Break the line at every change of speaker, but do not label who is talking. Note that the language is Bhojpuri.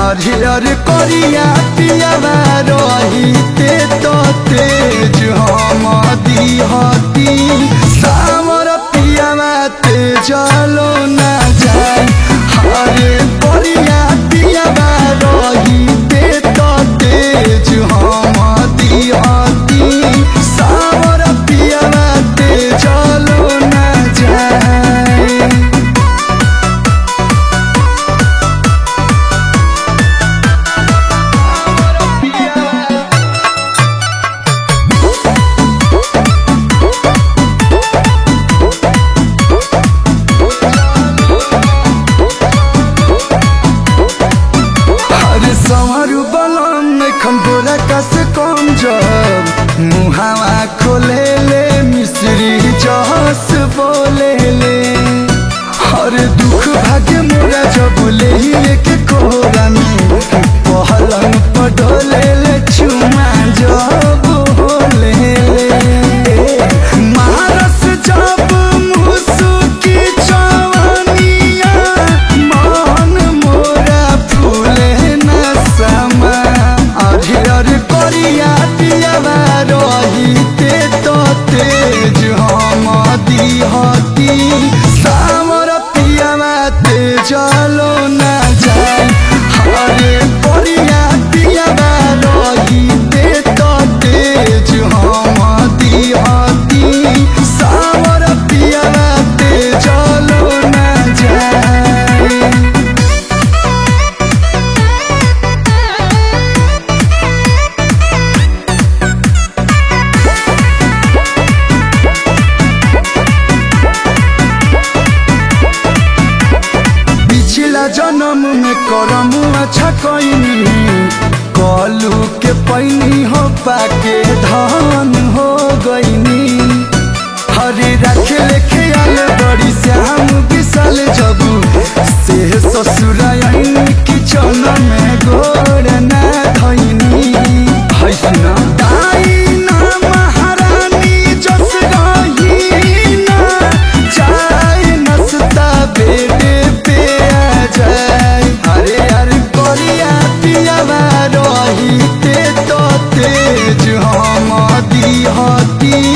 हरियर करिया पियावा रहिते तो तेज हम दिहती सावर पियावा तेजलो ना जाए हरे करिया पियावा रहिते तो तेज हम दिहती सावर पियावा तेजलो ना जाए। संवरू बलम में खंडोरा कस कम जब मुहावा खोले ले मिस्री जस बोले ले हर दुख भाग्य मोरा जब ले एक कोरा में पहलंग पर ढोले ले चुमा जब बोले ले मारस जब मुसुकी चवनिया मन मोरा फूले हरियर करिया पियावा रहिते तो तेज हम दिहती सावर पियावा तेजलो ना जाए हरे करिया पियावा रहिते तो तेज हम दिहती सावर पियावा तेजलो ना जाए। पिछला जन्म में करम अच्छा कईनी कलू के पैनी हो पाके धन हो गईनी हरे रखे लेखे आल बड़ी श्याम विशाल जब से ससुराइन किचन में गोड़ ना धैनी है सुना दाई ना महारानी जस रही ना चाय नस्ता बेटे पे आ जाए अरे यार करिया पियावा रहिते तो तेज हम दिहती